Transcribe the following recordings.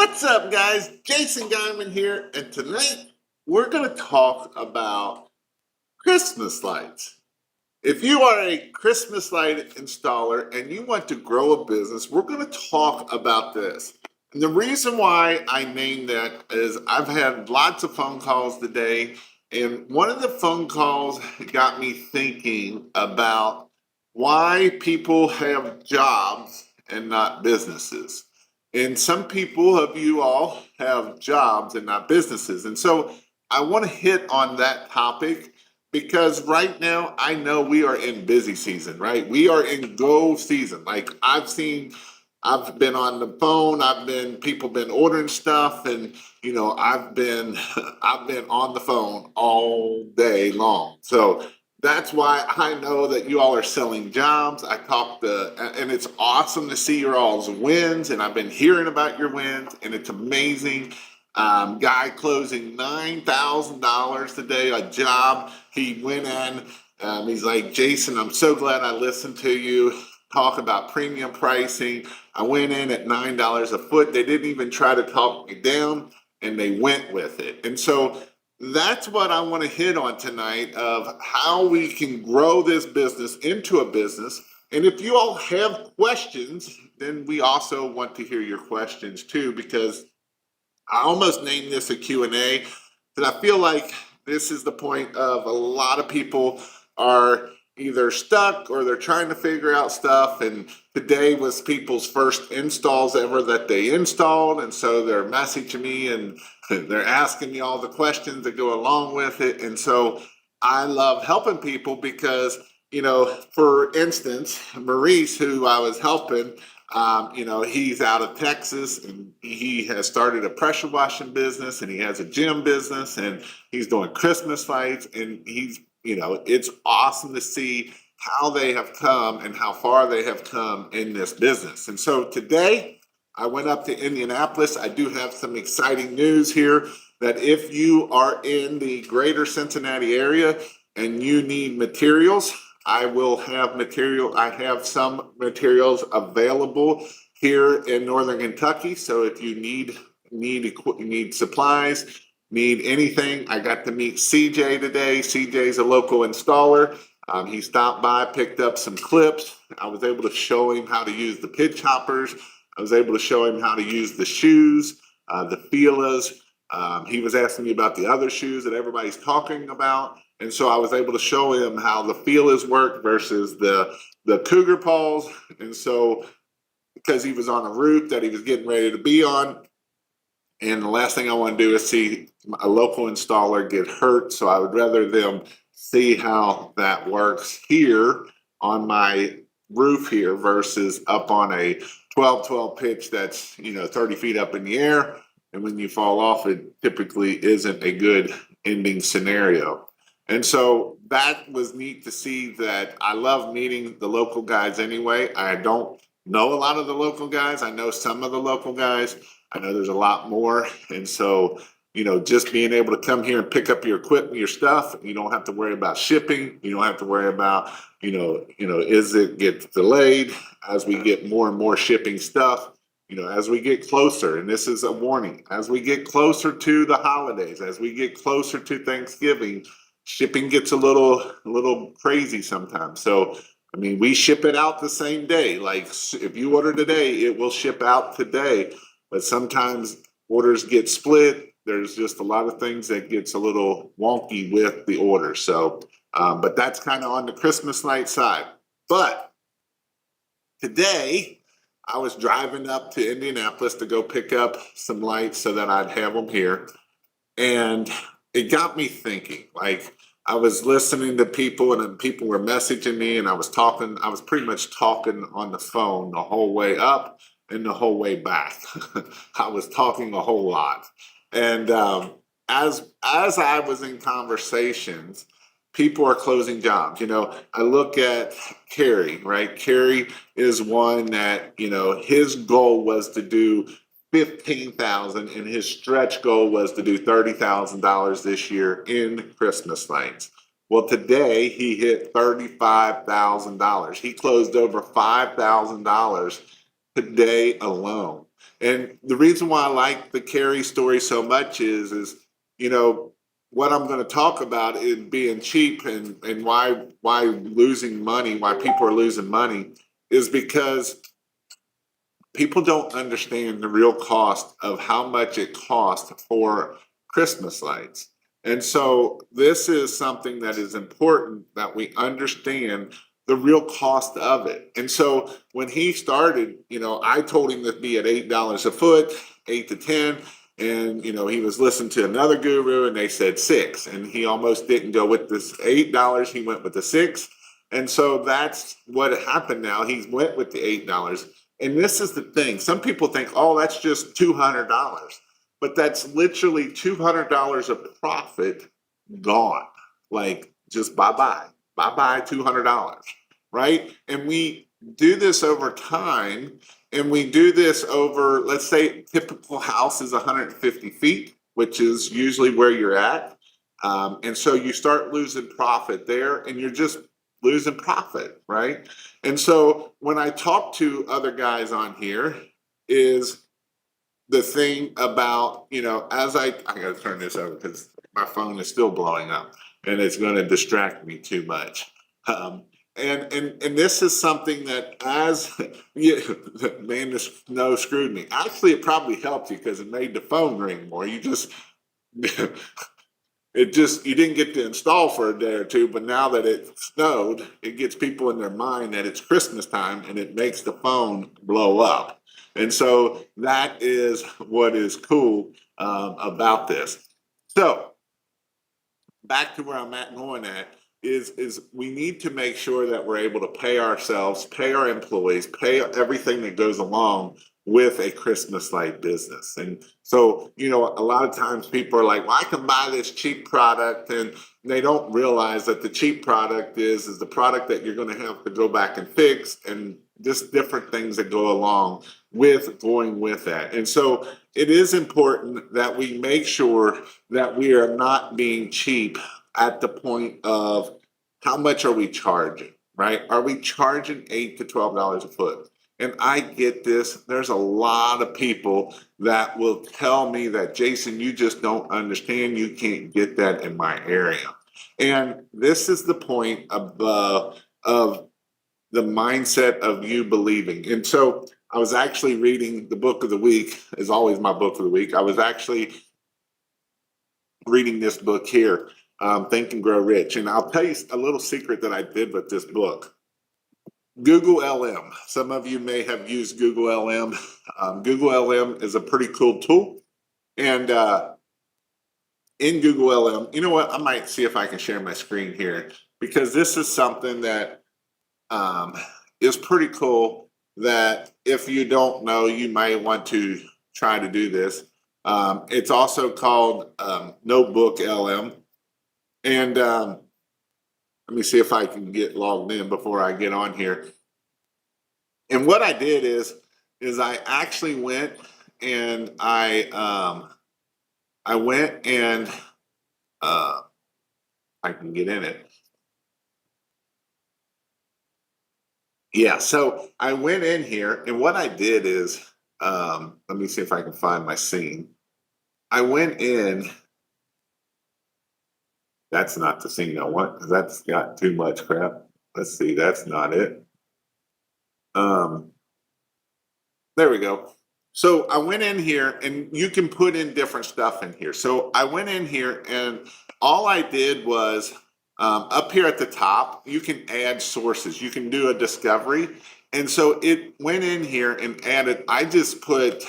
What's up, guys? Jason Guyman here, and tonight we're going to talk about Christmas lights. If you are a Christmas light installer and you want to grow a business, we're going to talk about this. And the reason why I named that is I've had lots of phone calls today, and one of the phone calls got me thinking about why people have jobs and not businesses. And some people of you all have jobs and not businesses. And so I want to hit on that topic because right now I know we are in busy season, right? We are in go season. Like I've been on the phone, people been ordering stuff, and I've been I've been on the phone all day long. So that's why I know that you all are selling jobs. And it's awesome to see your all's wins, and I've been hearing about your wins, and it's amazing. Guy closing $9,000 today, a job. He went in, he's like, Jason, I'm so glad I listened to you talk about premium pricing. I went in at $9 a foot. They didn't even try to talk me down, and they went with it. And so that's what I want to hit on tonight of how we can grow this business into a business. And if you all have questions, then we also want to hear your questions too, because I almost named this a Q&A, because I feel like this is the point of a lot of people are either stuck or they're trying to figure out stuff. And today was people's first installs ever that they installed. And so they're messaging me and they're asking me all the questions that go along with it. And so I love helping people because, for instance, Maurice, who I was helping, he's out of Texas and he has started a pressure washing business and he has a gym business and he's doing Christmas lights, and it's awesome to see how they have come and how far they have come in this business. And so today I went up to Indianapolis. I do have some exciting news here that if you are in the greater Cincinnati area and you need materials, I will have material. I have some materials available here in Northern Kentucky. So if you need supplies, need anything, I got to meet CJ today. CJ's a local installer. He stopped by, picked up some clips. I was able to show him how to use the pitch hoppers. I was able to show him how to use the shoes, the feelers. He was asking me about the other shoes that everybody's talking about. And so I was able to show him how the feelers work versus the cougar paws. And so because he was on a route that he was getting ready to be on, and the last thing I want to do is see a local installer get hurt. So I would rather them see how that works here on my roof here versus up on a 12-12 pitch that's 30 feet up in the air. And when you fall off, it typically isn't a good ending scenario. And so that was neat to see. That I love meeting the local guys anyway. I don't know a lot of the local guys. I know some of the local guys. I know there's a lot more. And so, just being able to come here and pick up your equipment, your stuff, you don't have to worry about shipping. You don't have to worry about, is it gets delayed as we get more and more shipping stuff. As we get closer, and this is a warning, as we get closer to the holidays, as we get closer to Thanksgiving, shipping gets a little crazy sometimes. So, we ship it out the same day. Like if you order today, it will ship out today. But sometimes orders get split. There's just a lot of things that gets a little wonky with the order. So, but that's kind of on the Christmas light side. But today, I was driving up to Indianapolis to go pick up some lights so that I'd have them here. And it got me thinking, like I was listening to people and then people were messaging me and I was pretty much talking on the phone the whole way up and the whole way back. I was talking a whole lot. And as I was in conversations, people are closing jobs. I look at Kerry, right? Kerry is one that, his goal was to do $15,000 and his stretch goal was to do $30,000 this year in Christmas lights. Well, today he hit $35,000. He closed over $5,000 today alone. And the reason why I like the Carrie story so much is, you know, what I'm going to talk about is being cheap and why losing money, why people are losing money is because people don't understand the real cost of how much it costs for Christmas lights. And so this is something that is important that we understand the real cost of it. And so when he started, I told him to be at $8 a foot, 8 to 10. And he was listening to another guru and they said 6. And he almost didn't go with this $8. He went with the 6. And so that's what happened now. He went with the $8. And this is the thing. Some people think, oh, that's just $200. But that's literally $200 of profit gone. Like just bye-bye. Bye-bye $200, right? And we do this over time. And we do this over, let's say, typical house is 150 feet, which is usually where you're at. And so you start losing profit there, and you're just losing profit, right? And so when I talk to other guys on here, is the thing about, as I got to turn this over because my phone is still blowing up and it's going to distract me too much. And this is something that as man, this no screwed me. Actually, it probably helped you because it made the phone ring more. You just you didn't get to install for a day or two, but now that it snowed, it gets people in their mind that it's Christmas time and it makes the phone blow up. And so that is what is cool about this. So back to where I'm going at is we need to make sure that we're able to pay ourselves, pay our employees, pay everything that goes along with a Christmas light business. And so, a lot of times people are like, well, I can buy this cheap product, and they don't realize that the cheap product is the product that you're going to have to go back and fix, and just different things that go along with going with that. And so it is important that we make sure that we are not being cheap at the point of how much are we charging, right? Are we charging $8 to $12 a foot? And I get this. There's a lot of people that will tell me that, Jason, you just don't understand. You can't get that in my area. And this is the point of the mindset of you believing. And so I was actually reading the book of the week, is always my book of the week. I was actually reading this book here, Think and Grow Rich. And I'll tell you a little secret that I did with this book. Google LM. Some of you may have used Google LM. Google LM is a pretty cool tool. And in Google LM, you know what? I might see if I can share my screen here, because this is something that is pretty cool that if you don't know, you might want to try to do this. It's also called NotebookLM. And let me see if I can get logged in before I get on here. And what I did is I actually went and I can get in it. Yeah, so I went in here, and what I did is, let me see if I can find my scene. I went in. That's not the scene I want, because that's got too much crap. Let's see, that's not it. There we go. So I went in here, and you can put in different stuff in here. So I went in here, and all I did was up here at the top, you can add sources. You can do a discovery. And so it went in here and added, I just put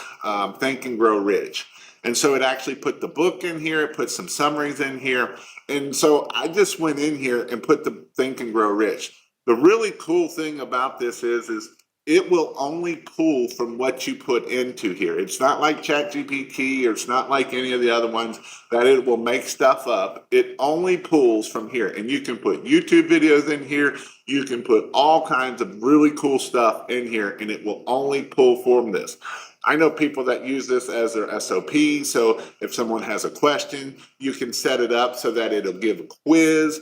Think and Grow Rich. And so it actually put the book in here, it put some summaries in here. And so I just went in here and put the Think and Grow Rich. The really cool thing about this is it will only pull from what you put into here. It's not like ChatGPT, or it's not like any of the other ones that it will make stuff up. It only pulls from here. And you can put YouTube videos in here. You can put all kinds of really cool stuff in here, and it will only pull from this. I know people that use this as their SOP. So if someone has a question, you can set it up so that it'll give a quiz.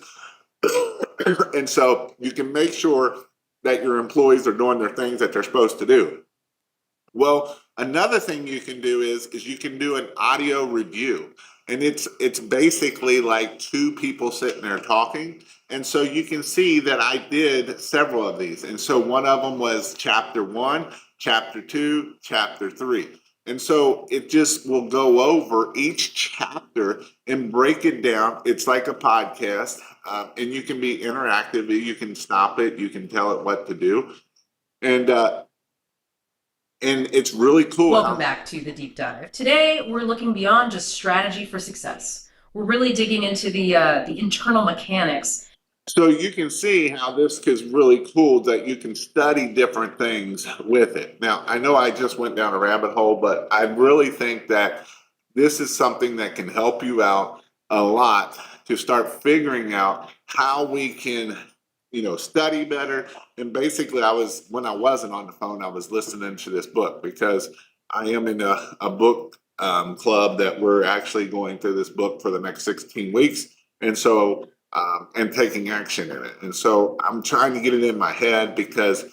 And so you can make sure that your employees are doing their things that they're supposed to do. Well, Another thing you can do is you can do an audio review. And it's basically like two people sitting there talking. And so you can see that I did several of these. And so one of them was chapter 1, chapter 2, chapter 3. And so it just will go over each chapter and break it down. It's like a podcast, and you can be interactive. You can stop it. You can tell it what to do. And it's really cool. Welcome back to the deep dive. Today, we're looking beyond just strategy for success. We're really digging into the internal mechanics. So you can see how this is really cool that you can study different things with it. Now, I know I just went down a rabbit hole, but I really think that this is something that can help you out a lot to start figuring out how we can, study better. And basically, when I wasn't on the phone, I was listening to this book because I am in a book club that we're actually going through this book for the next 16 weeks. And so, and taking action in it. And so I'm trying to get it in my head because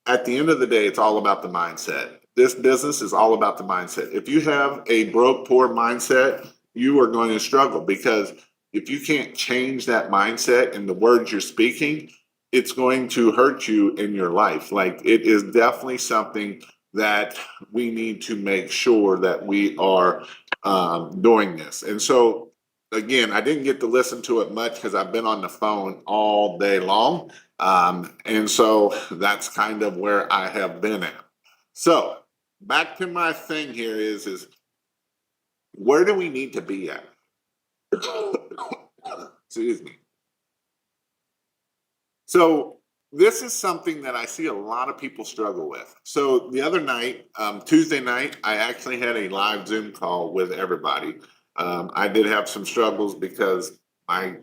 at the end of the day, it's all about the mindset. This business is all about the mindset. If you have a broke, poor mindset, you are going to struggle because if you can't change that mindset and the words you're speaking, it's going to hurt you in your life. Like it is definitely something that we need to make sure that we are doing this. And so, again, I didn't get to listen to it much because I've been on the phone all day long. And so that's kind of where I have been at. So back to my thing here is where do we need to be at? Excuse me. So this is something that I see a lot of people struggle with. So the other night, Tuesday night, I actually had a live Zoom call with everybody. I did have some struggles because I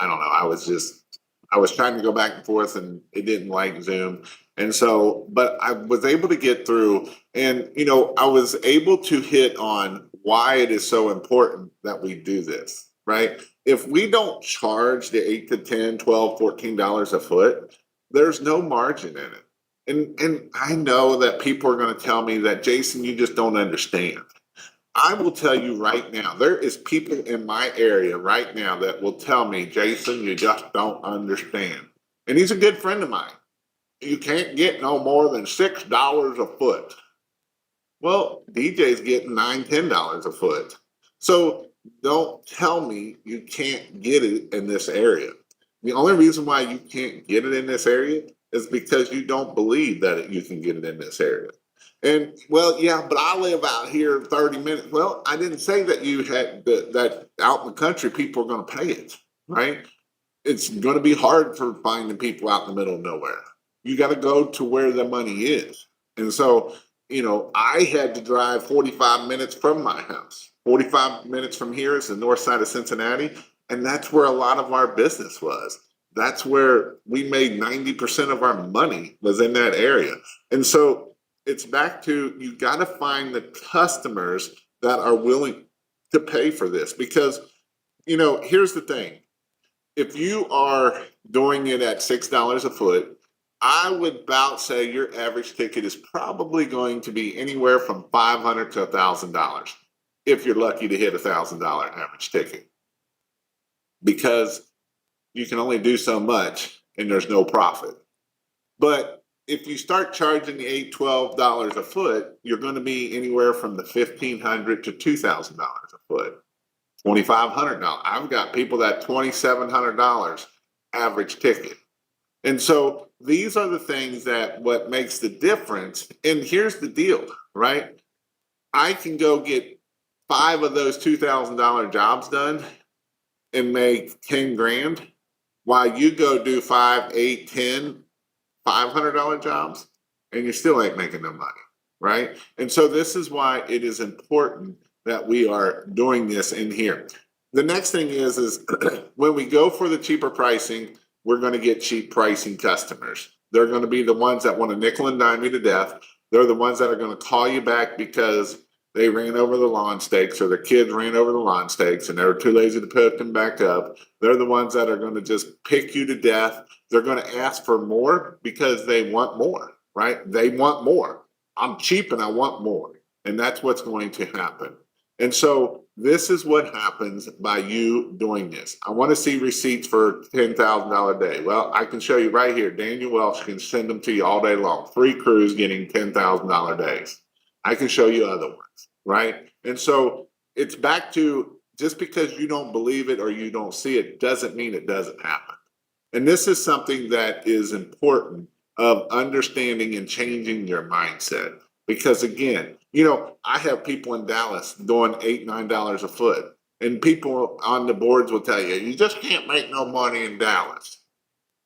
don't know, I was trying to go back and forth and it didn't like Zoom. And so, but I was able to get through and, I was able to hit on why it is so important that we do this, right? If we don't charge the 8 to 10, 12, $14 a foot, there's no margin in it. And I know that people are going to tell me that, Jason, you just don't understand. I will tell you right now, there is people in my area right now that will tell me, Jason, you just don't understand. And he's a good friend of mine. You can't get no more than $6 a foot. Well, DJ's getting $9, $10 a foot. So don't tell me you can't get it in this area. The only reason why you can't get it in this area is because you don't believe that you can get it in this area. And well, yeah, but I live out here 30 minutes. Well, I didn't say that you had that out in the country, people are going to pay it, right? It's going to be hard for finding people out in the middle of nowhere. You got to go to where the money is. And so, I had to drive 45 minutes from my house. 45 minutes from here is the north side of Cincinnati. And that's where a lot of our business was. That's where we made 90% of our money was in that area. And so it's back to, you got to find the customers that are willing to pay for this because, here's the thing. If you are doing it at $6 a foot, I would about say your average ticket is probably going to be anywhere from $500 to $1,000 if you're lucky to hit $1,000 average ticket. Because you can only do so much and there's no profit. But if you start charging the $8, $12 a foot, you're going to be anywhere from the $1,500 to $2,000 a foot. $2,500. I've got people that $2,700 average ticket. And so these are the things that what makes the difference. And here's the deal, right? I can go get 5 of those $2,000 jobs done and make 10 grand while you go do 5, 8, 10, $500 jobs and you still ain't making no money, right? And so this is why it is important that we are doing this in here. The next thing is when we go for the cheaper pricing, we're going to get cheap pricing customers. They're going to be the ones that want to nickel and dime you to death. They're the ones that are going to call you back because they ran over the lawn stakes or their kids ran over the lawn stakes and they were too lazy to put them back up. They're the ones that are going to just pick you to death. They're going to ask for more because they want more, right? They want more. I'm cheap and I want more. And that's what's going to happen. And so this is what happens by you doing this. I want to see receipts for $10,000 a day. Well, I can show you right here. Daniel Welch can send them to you all day long. 3 crews getting $10,000 days. I can show you other ones, right? And so it's back to, just because you don't believe it or you don't see it doesn't mean it doesn't happen. And this is something that is important of understanding and changing your mindset. Because again, I have people in Dallas doing $8, $9 a foot. And people on the boards will tell you, you just can't make no money in Dallas.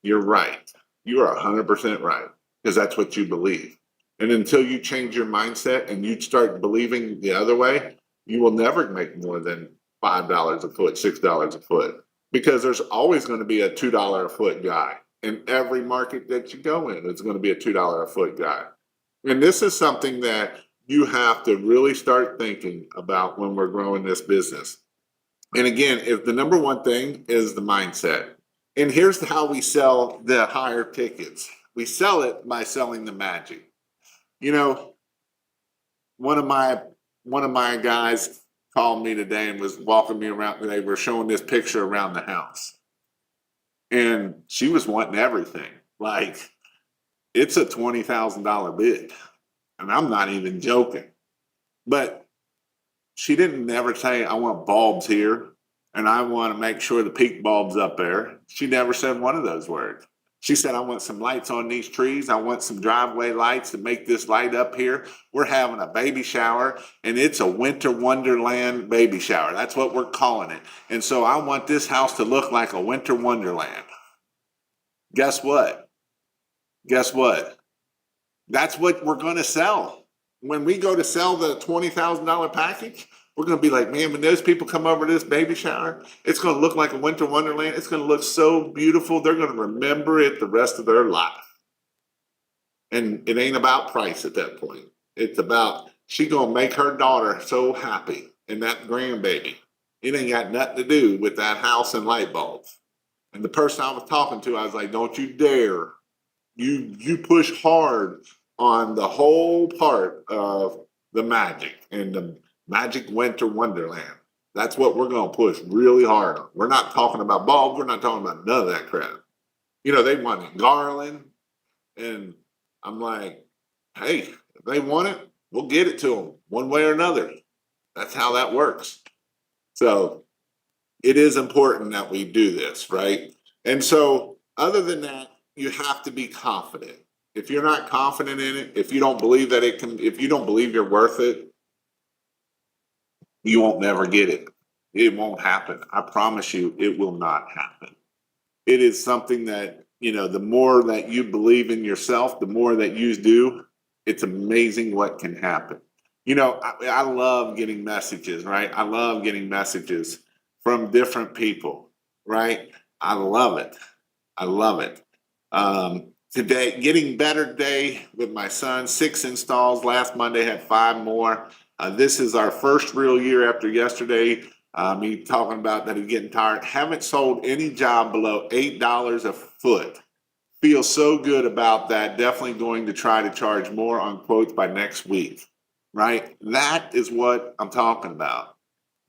You're right. You are 100% right, because that's what you believe. And until you change your mindset and you start believing the other way, you will never make more than $5 a foot, $6 a foot, because there's always going to be a $2 a foot guy. In every market that you go in, it's going to be a $2 a foot guy. And this is something that you have to really start thinking about when we're growing this business. And again, if the number one thing is the mindset, and here's how we sell the higher tickets. We sell it by selling the magic. One of my guys called me today and was walking me around. They were showing this picture around the house, and she was wanting everything. Like, it's a $20,000 bid, and I'm not even joking. But she didn't never say, I want bulbs here, and I want to make sure the peak bulb's up there. She never said one of those words. She said, I want some lights on these trees. I want some driveway lights to make this light up here. We're having a baby shower, and it's a winter wonderland baby shower. That's what we're calling it. And so I want this house to look like a winter wonderland. Guess what? Guess what? That's what we're going to sell. When we go to sell the $20,000 package, we're going to be like, man, when those people come over to this baby shower, it's going to look like a winter wonderland. It's going to look so beautiful. They're going to remember it the rest of their life. And it ain't about price at that point. It's about, she going to make her daughter so happy and that grandbaby. It ain't got nothing to do with that house and light bulbs. And the person I was talking to, I was like, don't you dare. You push hard on the whole part of the magic and the magic winter wonderland. That's what we're going to push really hard on. We're not talking about bulbs. We're not talking about none of that crap. They wanted garland. And I'm like, hey, if they want it, we'll get it to them one way or another. That's how that works. So it is important that we do this, right? And so other than that, you have to be confident. If you're not confident in it, if you don't believe that it can, if you don't believe you're worth it, you won't never get it. It won't happen. I promise you, it will not happen. It is something that, the more that you believe in yourself, the more that you do, it's amazing what can happen. I love getting messages, right? I love getting messages from different people, right? I love it. I love it. Today, getting better day with my son, 6 installs. Last Monday had 5 more. This is our first real year after yesterday. Me talking about that he's getting tired. Haven't sold any job below $8 a foot. Feel so good about that. Definitely going to try to charge more on quotes by next week, right? That is what I'm talking about.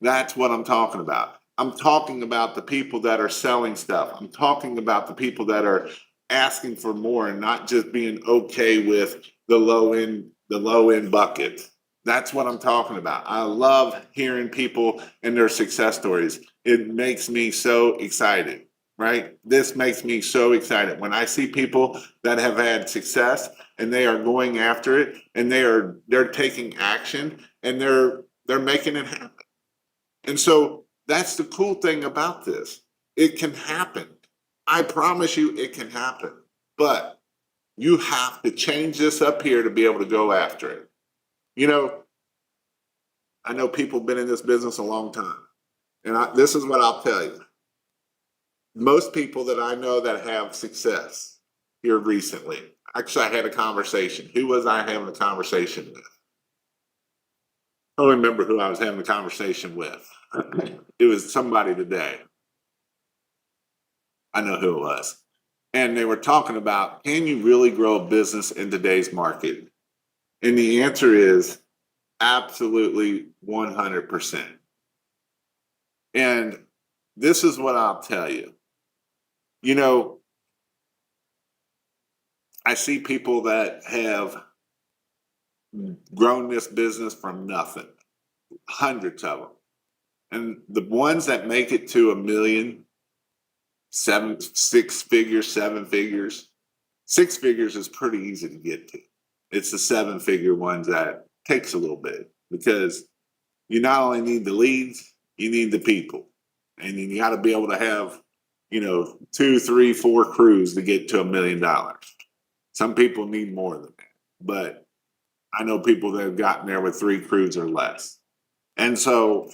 That's what I'm talking about. I'm talking about the people that are selling stuff. I'm talking about the people that are asking for more and not just being okay with the low end bucket. That's what I'm talking about. I love hearing people and their success stories. It makes me so excited, right? This makes me so excited when I see people that have had success and they are going after it and they're taking action and they're making it happen. And so that's the cool thing about this. It can happen. I promise you it can happen, but you have to change this up here to be able to go after it. I know people have been in this business a long time, and this is what I'll tell you. Most people that I know that have success here recently, actually I had a conversation. Who was I having a conversation with? I don't remember who I was having a conversation with. It was somebody today. I know who it was. And they were talking about, can you really grow a business in today's market? And the answer is Absolutely 100%. And this is what I'll tell you. You know, I see people that have grown this business from nothing, hundreds of them. And the ones that make it to a million, six figures, seven figures, six figures is pretty easy to get to. It's the seven figure ones that takes a little bit because you not only need the leads, you need the people. And you got to be able to have, 2, 3, 4 crews to get to $1 million. Some people need more than that. But I know people that have gotten there with 3 crews or less. And so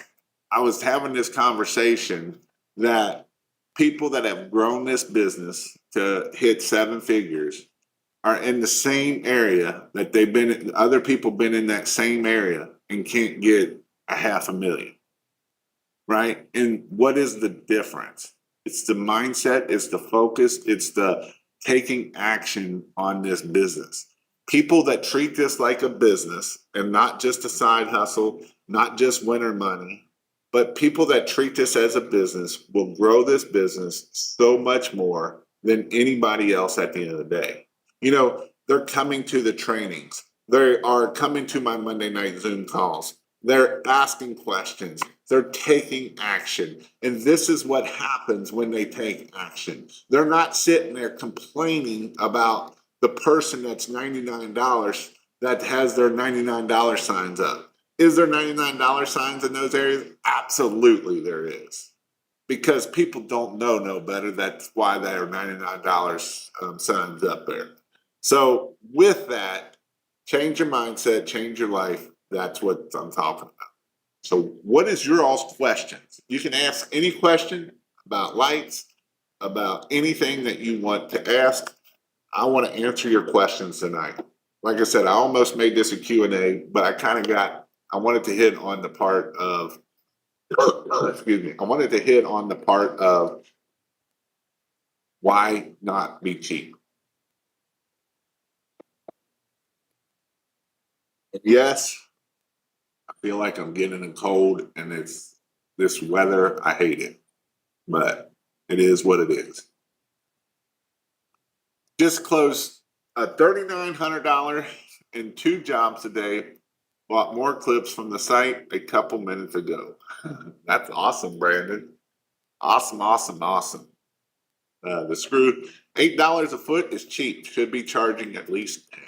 I was having this conversation that people that have grown this business to hit 7 figures are in the same area that they've been in, other people been in that same area and can't get a $500,000, right? And what is the difference? It's the mindset, it's the focus, it's the taking action on this business. People that treat this like a business and not just a side hustle, not just winter money, but people that treat this as a business will grow this business so much more than anybody else at the end of the day. They're coming to the trainings. They are coming to my Monday night Zoom calls. They're asking questions. They're taking action. And this is what happens when they take action. They're not sitting there complaining about the person that's $99 that has their $99 signs up. Is there $99 signs in those areas? Absolutely there is. Because people don't know no better. That's why there are $99 signs up there. So with that, change your mindset, change your life. That's what I'm talking about. So what is your all's questions? You can ask any question about lights, about anything that you want to ask. I want to answer your questions tonight. Like I said, I almost made this a Q&A, but I wanted to hit on the part of, excuse me, I wanted to hit on the part of why not be cheap? Yes, I feel like I'm getting a cold and it's this weather. I hate it, but it is what it is. Just closed a $3,900 in 2 jobs today. Bought more clips from the site a couple minutes ago. That's awesome, Brandon. Awesome, awesome, awesome. The screw, $8 a foot is cheap. Should be charging at least 10.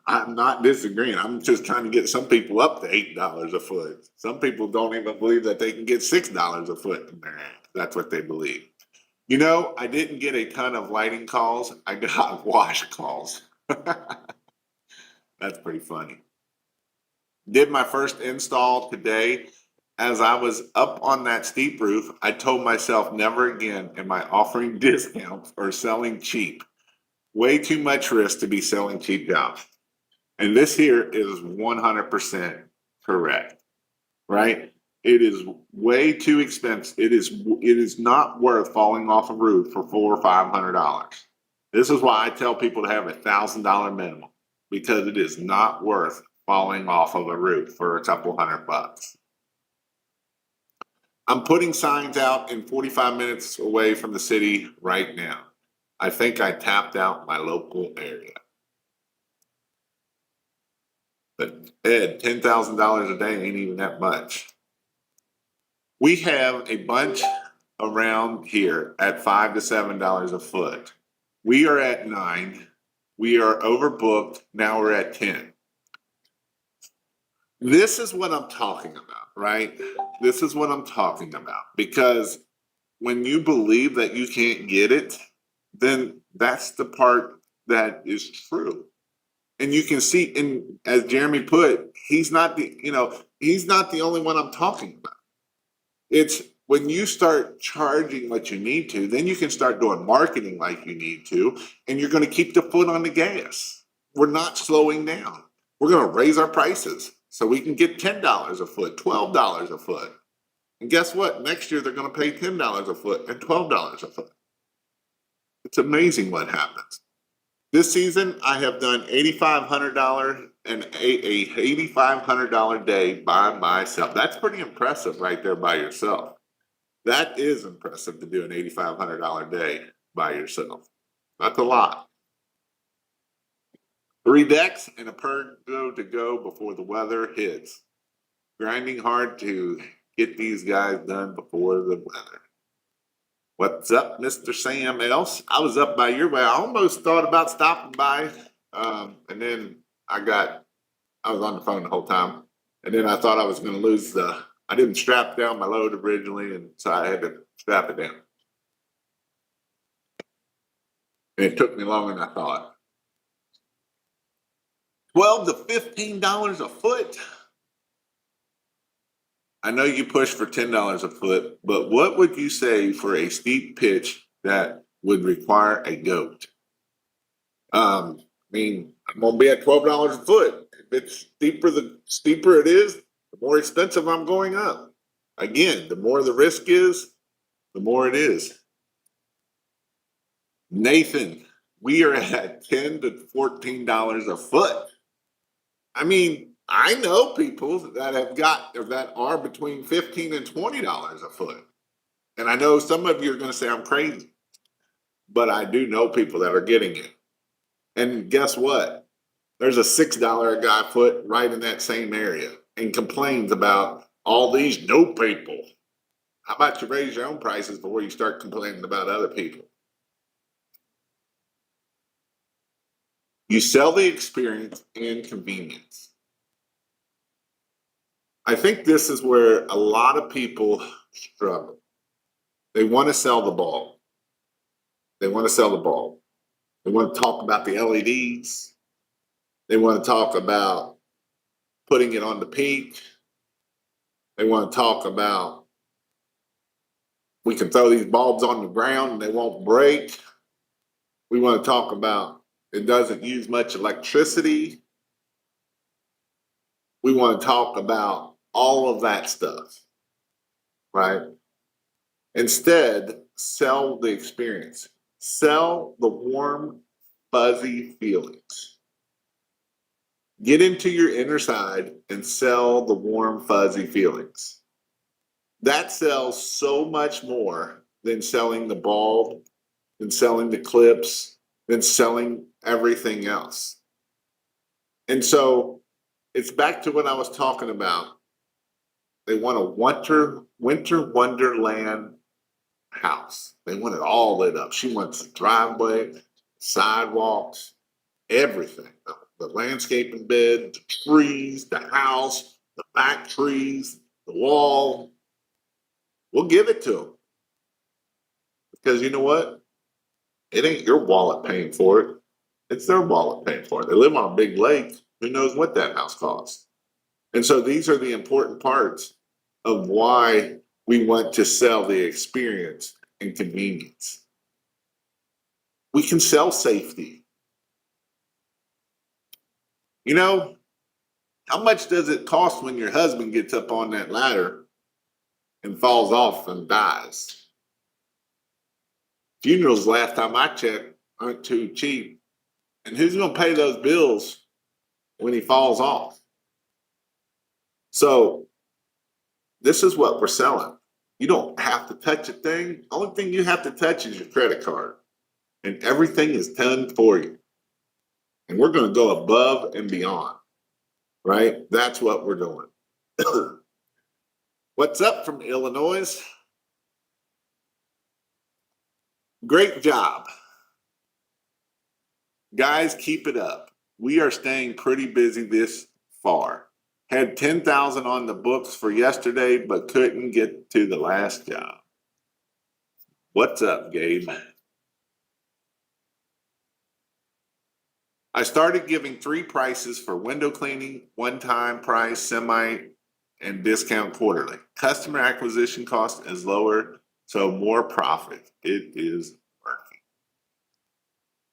I'm not disagreeing. I'm just trying to get some people up to $8 a foot. Some people don't even believe that they can get $6 a foot in their hand. That's what they believe. I didn't get a ton of lighting calls. I got wash calls. That's pretty funny. Did my first install today. As I was up on that steep roof, I told myself never again am I offering discounts or selling cheap. Way too much risk to be selling cheap jobs. And this here is 100% correct, right? It is way too expensive. It is not worth falling off a roof for $400 or $500. This is why I tell people to have $1,000 minimum, because it is not worth falling off of a roof for a couple $100. I'm putting signs out in 45 minutes away from the city right now. I think I tapped out my local area. But Ed, $10,000 a day ain't even that much. We have a bunch around here at $5 to $7 a foot. We are at 9. We are overbooked. Now we're at 10. This is what I'm talking about, right? This is what I'm talking about. Because when you believe that you can't get it, then that's the part that is true. And you can see, and as Jeremy put, he's not the only one I'm talking about. It's when you start charging what you need to, then you can start doing marketing like you need to, and you're going to keep the foot on the gas. We're not slowing down. We're going to raise our prices so we can get $10 a foot, $12 a foot. And guess what? Next year, they're going to pay $10 a foot and $12 a foot. It's amazing what happens. This season, I have done $8,500 a $8,500 day by myself. That's pretty impressive right there by yourself. That is impressive to do an $8,500 day by yourself. That's a lot. 3 decks and a pergo to go before the weather hits. Grinding hard to get these guys done before the weather. What's up, Mr. Sam Else? I was up by your way. I almost thought about stopping by, and then I was on the phone the whole time, and then I thought I was going to lose I didn't strap down my load originally, and so I had to strap it down. And it took me longer than I thought. $12 to $15 a foot. I know you push for $10 a foot, but what would you say for a steep pitch that would require a goat? I mean, I'm gonna be at $12 a foot. If it's steeper, the steeper it is, the more expensive I'm going up. Again, the more the risk is, the more it is. Nathan, we are at $10 to $14 a foot. I mean, I know people that that are between $15 and $20 a foot. And I know some of you are going to say I'm crazy, but I do know people that are getting it. And guess what? There's a $6 a guy foot right in that same area and complains about all these no people. How about you raise your own prices before you start complaining about other people? You sell the experience and convenience. I think this is where a lot of people struggle. They want to sell the bulb. They want to sell the bulb. They want to talk about the LEDs. They want to talk about putting it on the peak. They want to talk about we can throw these bulbs on the ground and they won't break. We want to talk about it doesn't use much electricity. We want to talk about all of that stuff, right? Instead, sell the experience. Sell the warm, fuzzy feelings. Get into your inner side and sell the warm, fuzzy feelings. That sells so much more than selling the bulb, than selling the clips, than selling everything else. And so it's back to what I was talking about. They want a winter wonderland house. They want it all lit up. She wants the driveway, sidewalks, everything. The landscaping bed, the trees, the house, the back trees, the wall. We'll give it to them. Because you know what? It ain't your wallet paying for it. It's their wallet paying for it. They live on a big lake. Who knows what that house costs? And so these are the important parts of why we want to sell the experience and convenience. We can sell safety. You know, how much does it cost when your husband gets up on that ladder and falls off and dies? Funerals, last time I checked, aren't too cheap. And who's going to pay those bills when he falls off? So this is what we're selling. You don't have to touch a thing. The only thing you have to touch is your credit card. And everything is done for you. And we're going to go above and beyond, right? That's what we're doing. What's up from Illinois? Great job. Guys, keep it up. We are staying pretty busy this far. Had 10,000 on the books for yesterday, but couldn't get to the last job. What's up, Gabe? I started giving 3 prices for window cleaning, one-time price, semi, and discount quarterly. Customer acquisition cost is lower, so more profit. It is working.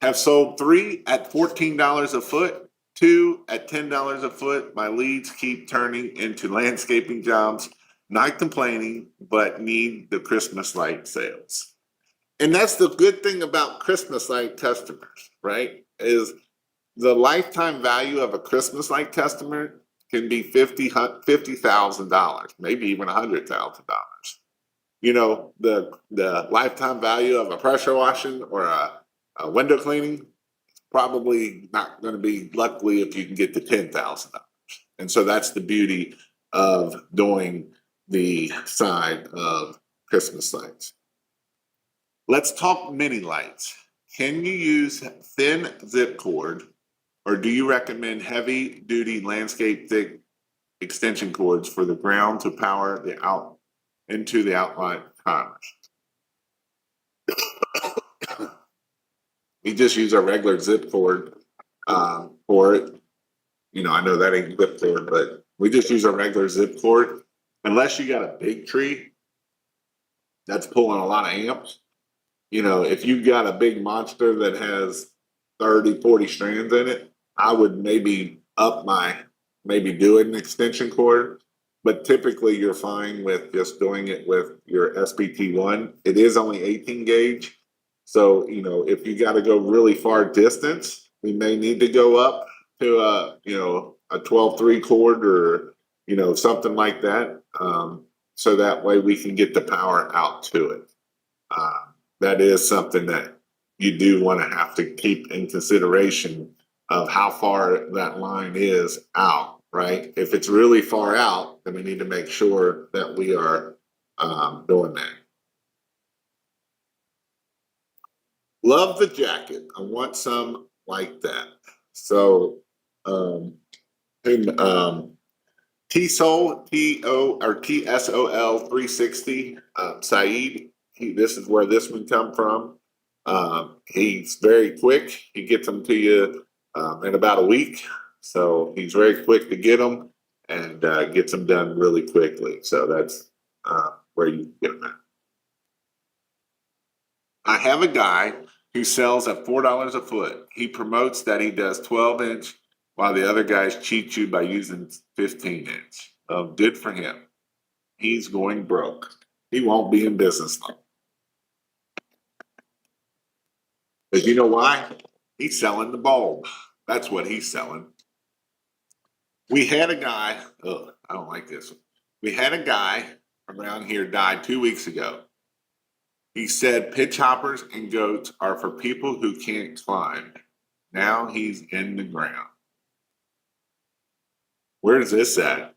Have sold 3 at $14 a foot, 2 at $10 a foot. My leads keep turning into landscaping jobs. Not complaining, but need the Christmas light sales. And that's the good thing about Christmas light customers, right? Is the lifetime value of a Christmas light customer can be $50,000, maybe even $100,000. You know, the lifetime value of a pressure washing or a window cleaning, probably not going to be, luckily, if you can get to $10,000. And so that's the beauty of doing the side of Christmas lights. Let's talk mini lights. Can you use thin zip cord, or do you recommend heavy duty landscape thick extension cords for the ground to power the into the outline timers? We just use our regular zip cord for it. You know, I know that ain't zip cord, but we just use our regular zip cord. Unless you got a big tree that's pulling a lot of amps. You know, if you've got a big monster that has 30, 40 strands in it, I would maybe do an extension cord. But typically you're fine with just doing it with your SPT1. It is only 18 gauge. So, you know, if you got to go really far distance, we may need to go up to a 12-3 cord or, you know, something like that. So that way we can get the power out to it. That is something that you do want to have to keep in consideration of how far that line is out, right? If it's really far out, then we need to make sure that we are doing that. Love the jacket. I want some like that. So, T-Sol, T-O or T-S-O-L 360, Saeed. This is where this one come from. He's very quick. He gets them to you in about a week. So he's very quick to get them and gets them done really quickly. So that's where you get them at. I have a guy who sells at $4 a foot. He promotes that he does 12-inch while the other guys cheat you by using 15-inch. Good for him. He's going broke. He won't be in business long. But you know why? He's selling the bulb. That's what he's selling. We had a guy, I don't like this one. We had a guy around here died 2 weeks ago. He said pitch hoppers and goats are for people who can't climb. Now he's in the ground. Where's this at?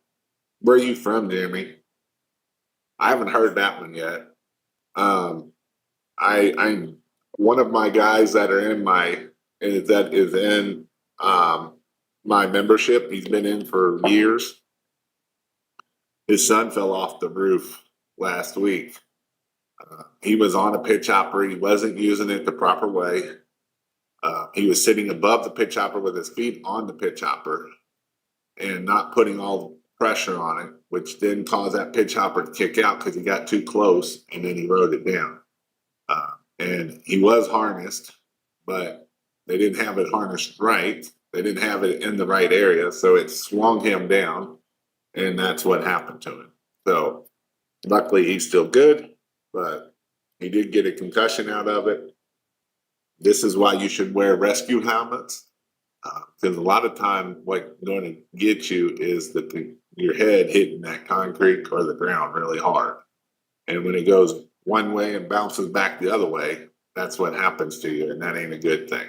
Where are you from, Jeremy? I haven't heard that one yet. I'm one of my guys that are in my my membership. He's been in for years. His son fell off the roof last week. He was on a pitch hopper. He wasn't using it the proper way. He was sitting above the pitch hopper with his feet on the pitch hopper and not putting all the pressure on it, which then caused that pitch hopper to kick out because he got too close and then he rode it down. And he was harnessed, but they didn't have it harnessed right. They didn't have it in the right area, so it swung him down, and that's what happened to him. So luckily he's still good, but he did get a concussion out of it. This is why you should wear rescue helmets, because a lot of time what's going to get you is your head hitting that concrete or the ground really hard. And when it goes one way and bounces back the other way, that's what happens to you, and that ain't a good thing.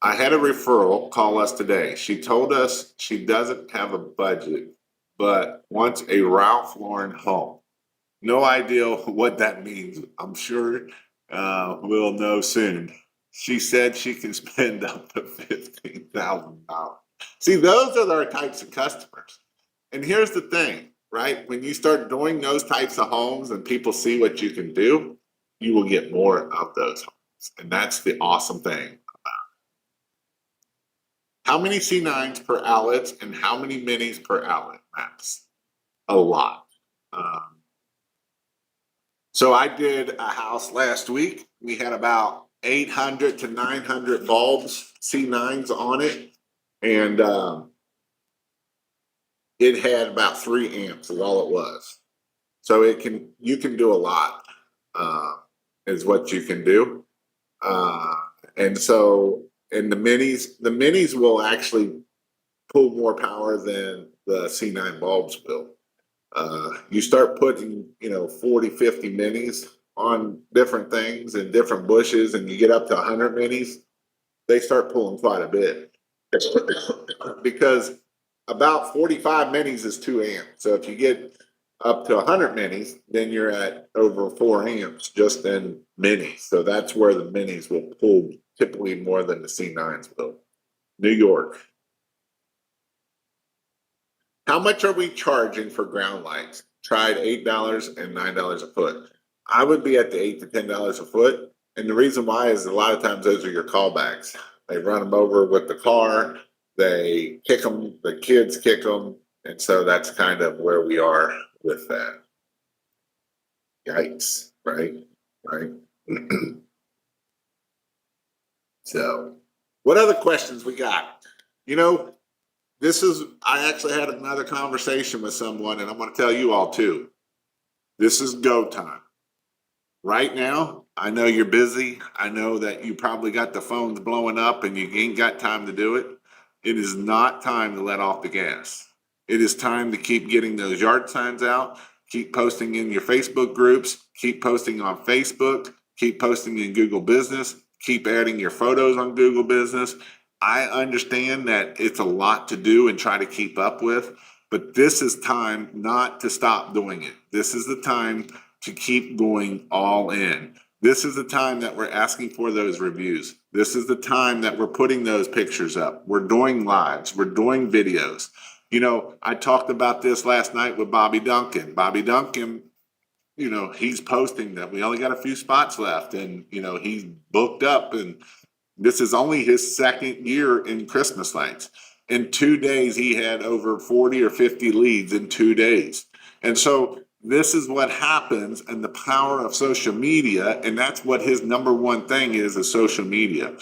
I had a referral call us today. She told us she doesn't have a budget, but wants a Ralph Lauren home. No idea what that means. I'm sure we'll know soon. She said she can spend up to $15,000. See, those are our types of customers. And here's the thing, right? When you start doing those types of homes and people see what you can do, you will get more of those homes. And that's the awesome thing. How many C9s per outlet and how many minis per outlet, Max? A lot. So I did a house last week. We had about 800 to 900 bulbs, C9s on it. And it had about 3 amps is all it was. So you can do a lot is what you can do. And so, and the minis will actually pull more power than the C9 bulbs will. You start putting, 40, 50 minis on different things and different bushes, and you get up to 100 minis, they start pulling quite a bit. Because about 45 minis is 2 amps. So if you get up to 100 minis, then you're at over 4 amps just in minis. So that's where the minis will pull typically more than the C9s will. New York. How much are we charging for ground lights? Tried $8 and $9 a foot. I would be at the $8 to $10 a foot. And the reason why is a lot of times those are your callbacks. They run them over with the car, they kick them, the kids kick them. And so that's kind of where we are with that. Yikes, right? Right. So, what other questions we got? I actually had another conversation with someone, and I'm going to tell you all too. This is go time. Right now, I know you're busy. I know that you probably got the phones blowing up and you ain't got time to do it. It is not time to let off the gas. It is time to keep getting those yard signs out, keep posting in your Facebook groups, keep posting on Facebook, keep posting in Google Business, keep adding your photos on Google Business. I understand that it's a lot to do and try to keep up with, but this is time not to stop doing it. This is the time to keep going all in. This is the time that we're asking for those reviews. This is the time that we're putting those pictures up. We're doing lives. We're doing videos. I talked about this last night with Bobby Duncan. Bobby Duncan, he's posting that we only got a few spots left, and, he's booked up, and this is only his second year in Christmas lights. In 2 days, he had over 40 or 50 leads in 2 days. And so this is what happens and the power of social media. And that's what his number one thing is social media.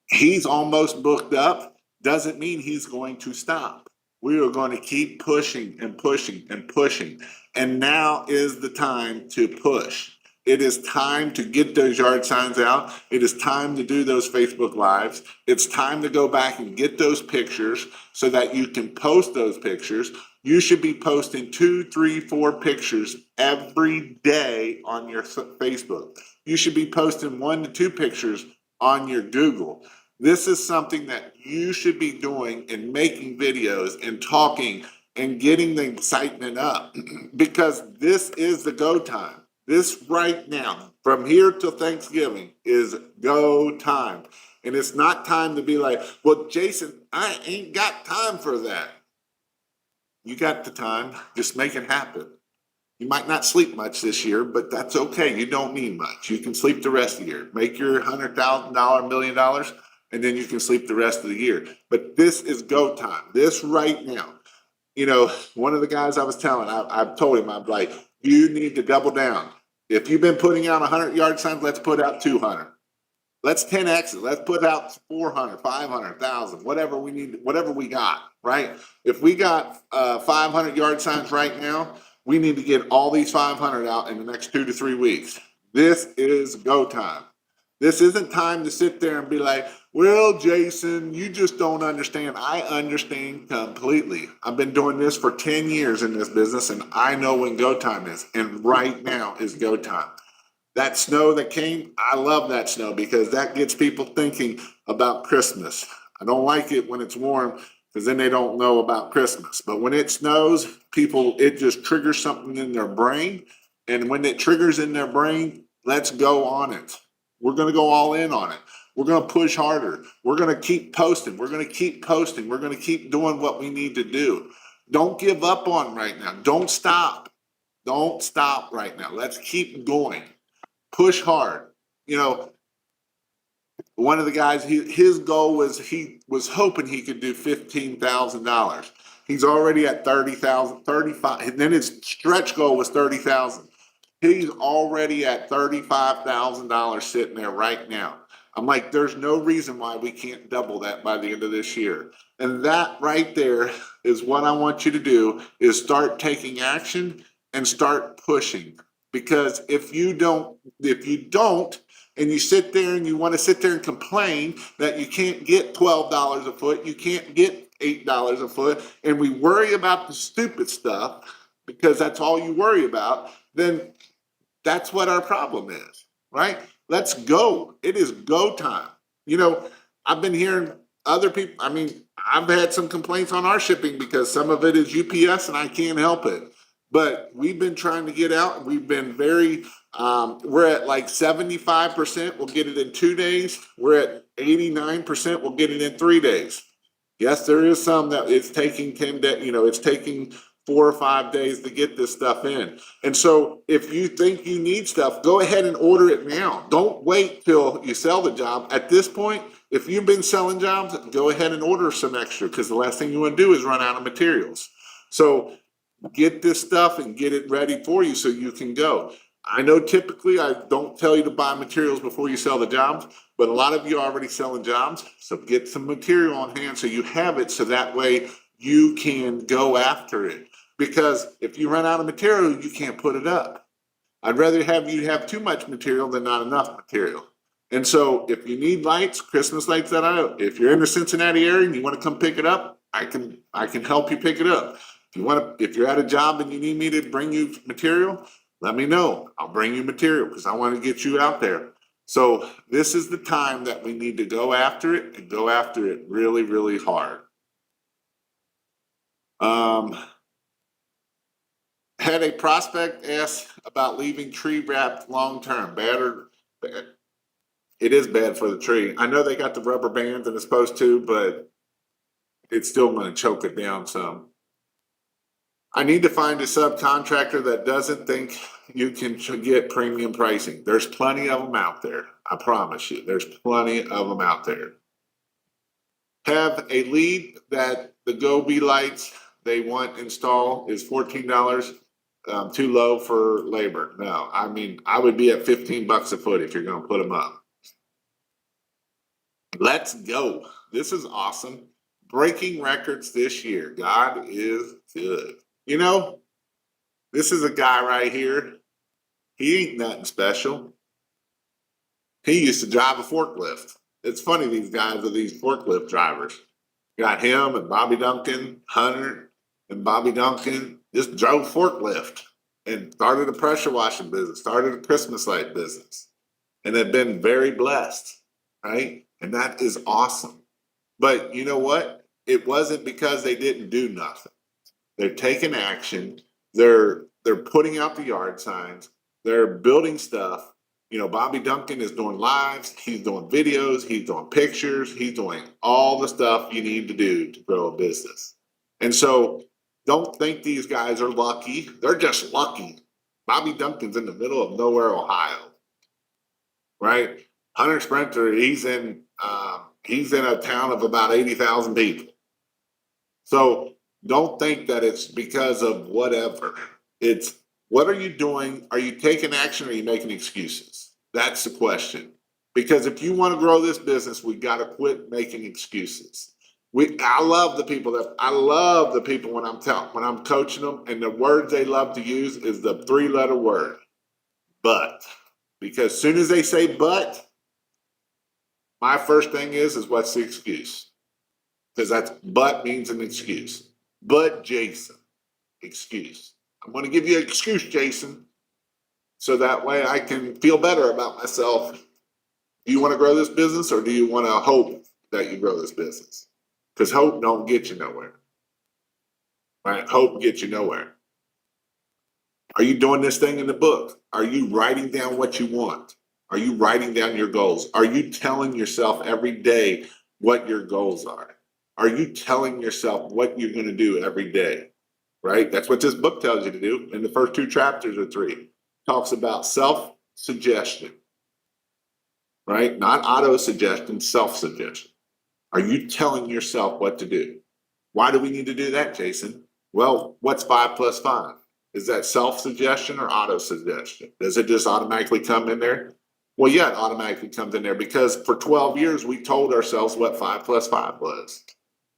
He's almost booked up. Doesn't mean he's going to stop. We are going to keep pushing and pushing and pushing. And now is the time to push. It is time to get those yard signs out. It is time to do those Facebook Lives. It's time to go back and get those pictures so that you can post those pictures. You should be posting 2, 3, 4 pictures every day on your Facebook. You should be posting 1 to 2 pictures on your Google. This is something that you should be doing and making videos and talking and getting the excitement up because this is the go time. This right now, from here till Thanksgiving, is go time. And it's not time to be like, well, Jason, I ain't got time for that. You got the time. Just make it happen. You might not sleep much this year, but that's okay. You don't need much. You can sleep the rest of the year. Make your $100,000, $1 million, and then you can sleep the rest of the year. But this is go time. This right now. One of the guys I was telling, I told him, I'm like, you need to double down. If you've been putting out 100 yard signs, let's put out 200. Let's 10x it. Let's put out 400, 500, 1,000, whatever we need, whatever we got, right? If we got 500 yard signs right now, we need to get all these 500 out in the next 2 to 3 weeks. This is go time. This isn't time to sit there and be like, well, Jason, you just don't understand. I understand completely. I've been doing this for 10 years in this business, and I know when go time is. And right now is go time. That snow that came, I love that snow because that gets people thinking about Christmas. I don't like it when it's warm because then they don't know about Christmas. But when it snows, it just triggers something in their brain. And when it triggers in their brain, let's go on it. We're going to go all in on it. We're going to push harder. We're going to keep posting. We're going to keep posting. We're going to keep doing what we need to do. Don't give up on right now. Don't stop. Don't stop right now. Let's keep going. Push hard. One of the guys, his goal was he was hoping he could do $15,000. He's already at 30,000, 35, and then his stretch goal was 30,000. He's already at $35,000 sitting there right now. I'm like, there's no reason why we can't double that by the end of this year. And that right there is what I want you to do is start taking action and start pushing. Because if you don't, and you sit there and you want to sit there and complain that you can't get $12 a foot, you can't get $8 a foot, and we worry about the stupid stuff because that's all you worry about, then that's what our problem is, right? Let's go. It is go time. You know, I've been hearing other people, I mean, I've had some complaints on our shipping because some of it is UPS and I can't help it. But we've been trying to get out. We've been very, we're at like 75%. We'll get it in 2 days. We're at 89%. We'll get it in 3 days. Yes, there is some that it's taking 10 days, you know, it's taking 4 or 5 days to get this stuff in. And so if you think you need stuff, go ahead and order it now. Don't wait till you sell the job. At this point, if you've been selling jobs, go ahead and order some extra because the last thing you want to do is run out of materials. So get this stuff and get it ready for you so you can go. I know typically I don't tell you to buy materials before you sell the jobs, but a lot of you are already selling jobs. So get some material on hand so you have it so that way you can go after it. Because if you run out of material, you can't put it up. I'd rather have you have too much material than not enough material. And so if you need lights, Christmas lights if you're in the Cincinnati area and you want to come pick it up, I can help you pick it up. If you're at a job and you need me to bring you material, let me know. I'll bring you material because I want to get you out there. So this is the time that we need to go after it and go after it really, really hard. Had a prospect ask about leaving tree wrapped long term. Bad or bad? It is bad for the tree. I know they got the rubber bands and it's supposed to, but it's still going to choke it down some. I need to find a subcontractor that doesn't think you can get premium pricing. There's plenty of them out there. I promise you, there's plenty of them out there. Have a lead that the Go-Be lights they want installed is $14. Too low for labor. No, I mean, I would be at $15 a foot if you're going to put them up. Let's go. This is awesome. Breaking records this year. God is good. You know, this is a guy right here. He ain't nothing special. He used to drive a forklift. It's funny, these guys are these forklift drivers. Got him and Bobby Duncan, Hunter and Bobby Duncan just drove forklift and started a pressure washing business, started a Christmas light business, and have been very blessed, right? And that is awesome. But you know what? It wasn't because they didn't do nothing. They're taking action. They're putting out the yard signs. They're building stuff. You know, Bobby Duncan is doing lives. He's doing videos. He's doing pictures. He's doing all the stuff you need to do to grow a business. And so don't think these guys are lucky. They're just lucky. Bobby Duncan's in the middle of nowhere, Ohio, right? Hunter Sprinter, he's in a town of about 80,000 people. So don't think that it's because of whatever. It's what are you doing? Are you taking action or are you making excuses? That's the question. Because if you want to grow this business, we got to quit making excuses. I love the people when I'm coaching them, and the words they love to use is the 3-letter word, but. Because as soon as they say but, my first thing is what's the excuse? Because that's but means an excuse. But Jason, excuse. I'm going to give you an excuse, Jason, so that way I can feel better about myself. Do you want to grow this business or do you want to hope that you grow this business? Because hope don't get you nowhere. Right? Hope gets you nowhere. Are you doing this thing in the book? Are you writing down what you want? Are you writing down your goals? Are you telling yourself every day what your goals are? Are you telling yourself what you're going to do every day? Right? That's what this book tells you to do. In the first 2 chapters or 3, talks about self-suggestion. Right? Not auto-suggestion, self-suggestion. Are you telling yourself what to do? Why do we need to do that, Jason? Well, what's 5 plus 5? Is that self-suggestion or auto-suggestion? Does it just automatically come in there? Well, yeah, it automatically comes in there because for 12 years, we told ourselves what 5 plus 5 was.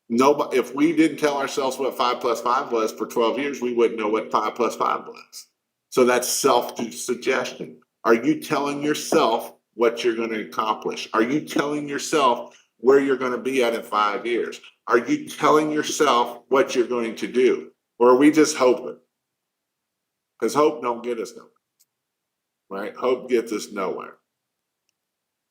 Nobody, if we didn't tell ourselves what 5 plus 5 was for 12 years, we wouldn't know what 5 plus 5 was. So that's self-suggestion. Are you telling yourself what you're going to accomplish? Are you telling yourself where you're going to be at in 5 years? Are you telling yourself what you're going to do? Or are we just hoping? Because hope don't get us nowhere, right? Hope gets us nowhere.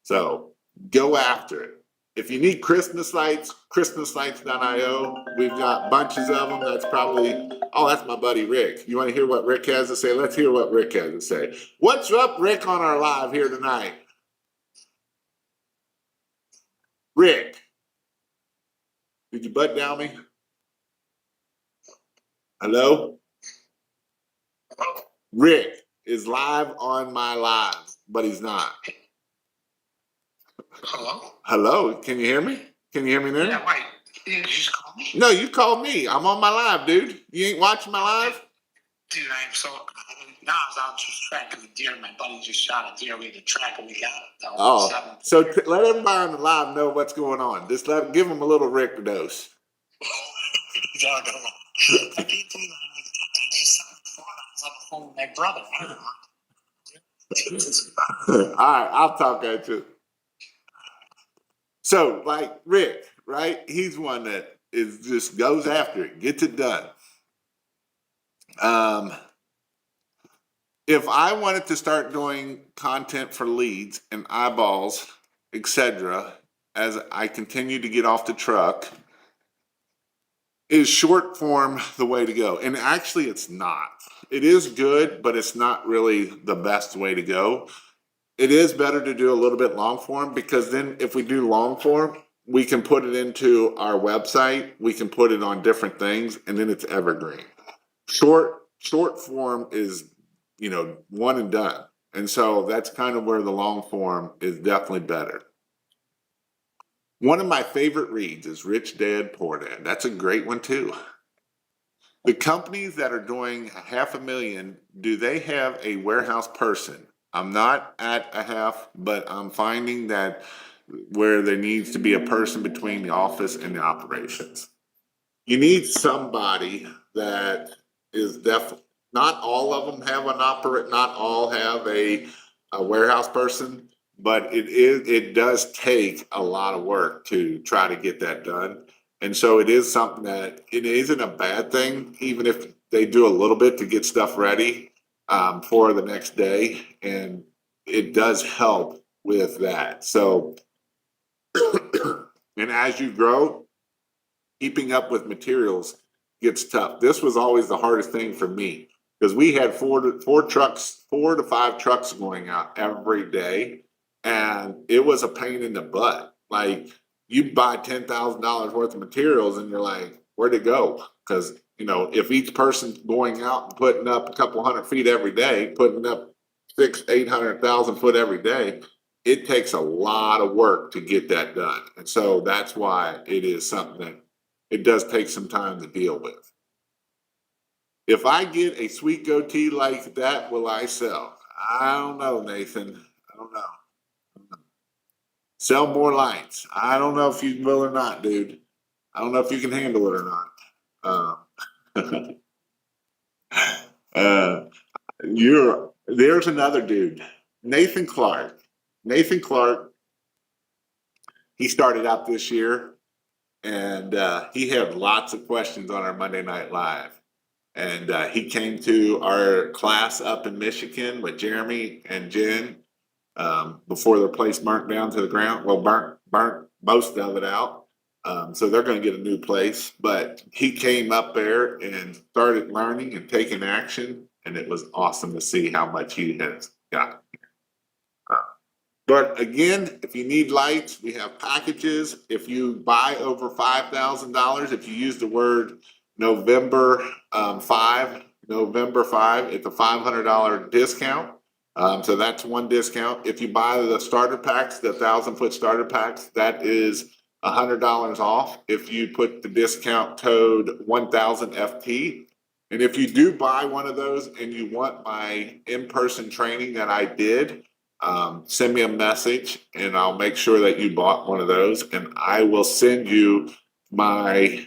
So go after it. If you need Christmas lights, christmaslights.io. We've got bunches of them. That's probably, oh, that's my buddy Rick. You want to hear what Rick has to say? Let's hear what Rick has to say. What's up, Rick, on our live here tonight? Rick, did you butt down me? Hello? Rick is live on my live, but he's not. Hello? Hello, can you hear me? Can you hear me now? Yeah, wait. Did you just call me? No, you called me. I'm on my live, dude. You ain't watching my live? Dude, I am so. Now I was out just tracking the deer. My buddy just shot a deer. We had to track it. We got it. Oh, so let everybody on the live know what's going on. Just give them a little Rick dose. I can't believe I just saw the phone. I was on the phone with my brother. All right, I'll talk at you. So, like Rick, right? He's one that is just goes after it, gets it done. If I wanted to start doing content for leads and eyeballs, etc., as I continue to get off the truck, is short form the way to go? And actually, it's not. It is good, but it's not really the best way to go. It is better to do a little bit long form, because then if we do long form, we can put it into our website, we can put it on different things, and then it's evergreen. Short form is, one and done. And so that's kind of where the long form is definitely better. One of my favorite reads is Rich Dad, Poor Dad. That's a great one too. The companies that are doing $500,000, do they have a warehouse person? I'm not at a half, but I'm finding that where there needs to be a person between the office and the operations. You need somebody that is definitely, not all of them have not all have a warehouse person, but it does take a lot of work to try to get that done. And so it is something that it isn't a bad thing, even if they do a little bit to get stuff ready for the next day. And it does help with that. So, and as you grow, keeping up with materials gets tough. This was always the hardest thing for me, because we had 4 to 5 trucks going out every day. And it was a pain in the butt. Like, you buy $10,000 worth of materials and you're like, where'd it go? Because, if each person's going out and putting up a couple 100 feet every day, putting up 600,000-800,000 foot every day, it takes a lot of work to get that done. And so that's why it is something that it does take some time to deal with. If I get a sweet goatee like that, will I sell? I don't know, Nathan. I don't know. Sell more lights. I don't know if you will or not, dude. I don't know if you can handle it or not. There's another dude, Nathan Clark. Nathan Clark, he started out this year, and he had lots of questions on our Monday Night Live. And he came to our class up in Michigan with Jeremy and Jen before their place burnt down to the ground. Well, burnt most of it out. So they're going to get a new place. But he came up there and started learning and taking action. And it was awesome to see how much he has got. But again, if you need lights, we have packages. If you buy over $5,000, if you use the word November 5, it's a $500 discount. So that's one discount. If you buy the starter packs, the 1,000-foot starter packs, that is $100 off if you put the discount code 1000FT. And if you do buy one of those and you want my in-person training that I did, send me a message and I'll make sure that you bought one of those, and I will send you my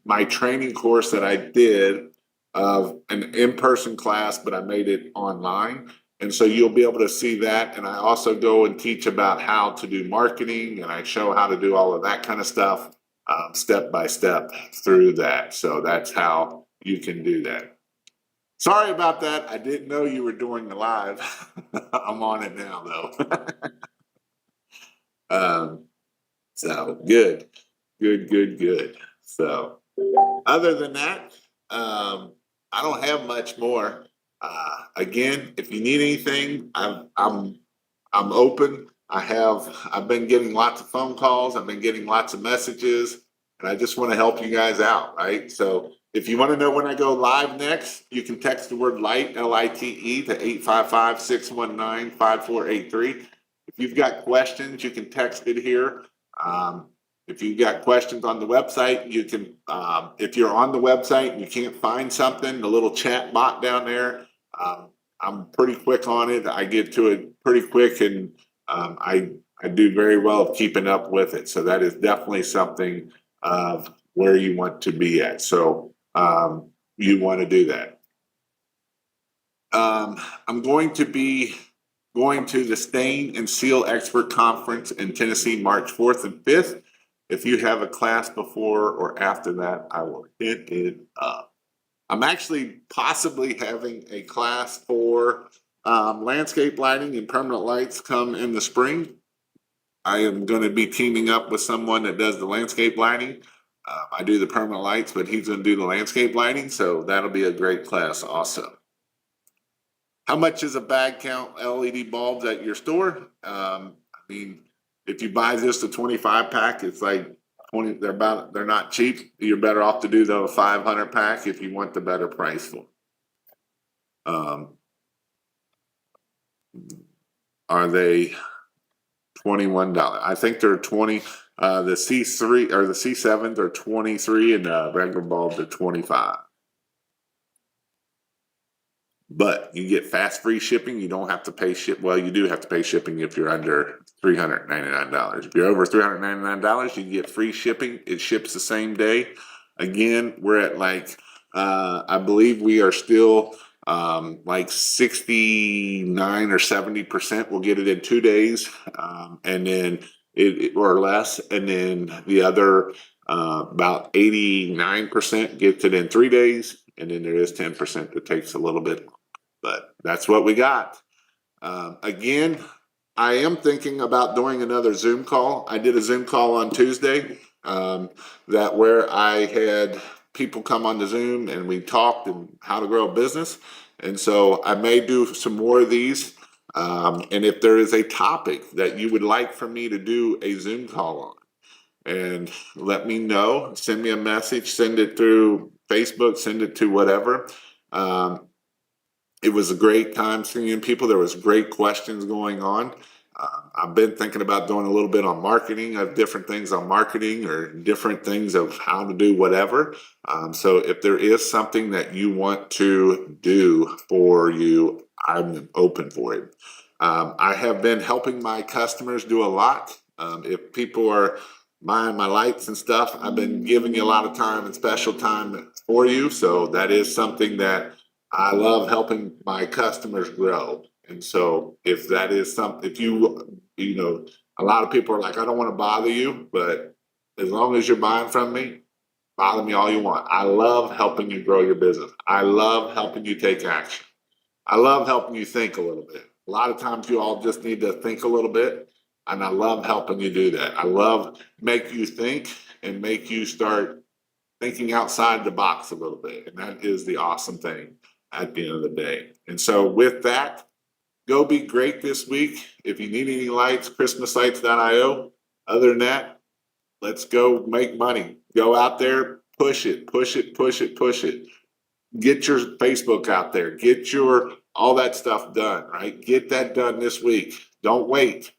my training course that I did of an in-person class, but I made it online. And so you'll be able to see that. And I also go and teach about how to do marketing, and I show how to do all of that kind of stuff step by step through that. So that's how you can do that. Sorry about that. I didn't know you were doing the live. I'm on it now though. So good, good. So other than that, I don't have much more. Again, if you need anything, I'm open. I've been getting lots of phone calls. I've been getting lots of messages, and I just want to help you guys out, right? So if you want to know when I go live next, you can text the word LITE, LITE, to 855-619-5483. If you've got questions, you can text it here. If you've got questions on the website, you can, if you're on the website and you can't find something, the little chat bot down there, I'm pretty quick on it. I get to it pretty quick, and I do very well of keeping up with it. So that is definitely something of where you want to be at. So you want to do that. I'm going to be going to the Stain and Seal Expert Conference in Tennessee, March 4th and 5th. If you have a class before or after that, I will hit it up. I'm actually possibly having a class for landscape lighting and permanent lights come in the spring. I am going to be teaming up with someone that does the landscape lighting. I do the permanent lights, but he's going to do the landscape lighting, so that'll be a great class also. How much is a bag count LED bulbs at your store? I mean, if you buy just a 25 pack, it's like 20. They're not cheap. You're better off to do the 500 pack if you want the better price for them. Are they $21? I think they're 20. The C3 or the C7s are 23, and the regular bulbs are 25. But you get fast free shipping. You don't have to pay ship. Well, you do have to pay shipping if you're under $399. If you're over $399, you get free shipping. It ships the same day. Again, we're at like, I believe we are still like 69 or 70%. We'll get it in 2 days, and then it or less. And then the other about 89% gets it in 3 days. And then there is 10% that takes a little bit. But that's what we got. Again, I am thinking about doing another Zoom call. I did a Zoom call on Tuesday that where I had people come on the Zoom and we talked and how to grow a business. And so I may do some more of these. And if there is a topic that you would like for me to do a Zoom call on, and let me know, send me a message, send it through Facebook, send it to whatever. It was a great time seeing people. There was great questions going on. I've been thinking about doing a little bit on marketing, of different things on marketing or different things of how to do whatever. So if there is something that you want to do for you, I'm open for it. I have been helping my customers do a lot. If people are buying my lights and stuff, I've been giving you a lot of time and special time for you. So that is something that I love, helping my customers grow. And so if that is something, if you know, a lot of people are like, I don't want to bother you, but as long as you're buying from me, bother me all you want. I love helping you grow your business. I love helping you take action. I love helping you think a little bit. A lot of times you all just need to think a little bit, and I love helping you do that. I love make you think and make you start thinking outside the box a little bit. And that is the awesome thing at the end of the day. And so with that, go be great this week. If you need any lights, christmaslights.io. Other than that, let's go make money. Go out there, push it. Get your Facebook out there. Get your all that stuff done, right? Get that done this week. Don't wait.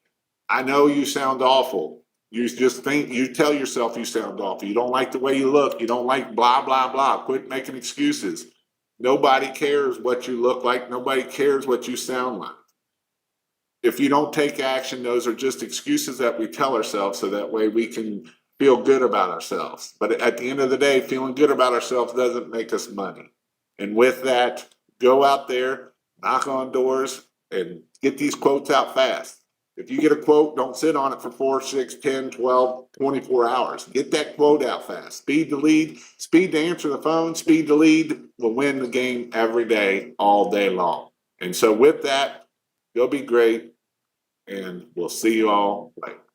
I know you sound awful. You just think, you tell yourself you sound awful. You don't like the way you look. You don't like blah, blah, blah. Quit making excuses. Nobody cares what you look like. Nobody cares what you sound like. If you don't take action, those are just excuses that we tell ourselves so that way we can feel good about ourselves. But at the end of the day, feeling good about ourselves doesn't make us money. And with that, go out there, knock on doors, and get these quotes out fast. If you get a quote, don't sit on it for 4, 6, 10, 12, 24 hours. Get that quote out fast. Speed to lead, speed to answer the phone, speed to lead will win the game every day, all day long. And so with that, go be great, and we'll see you all later.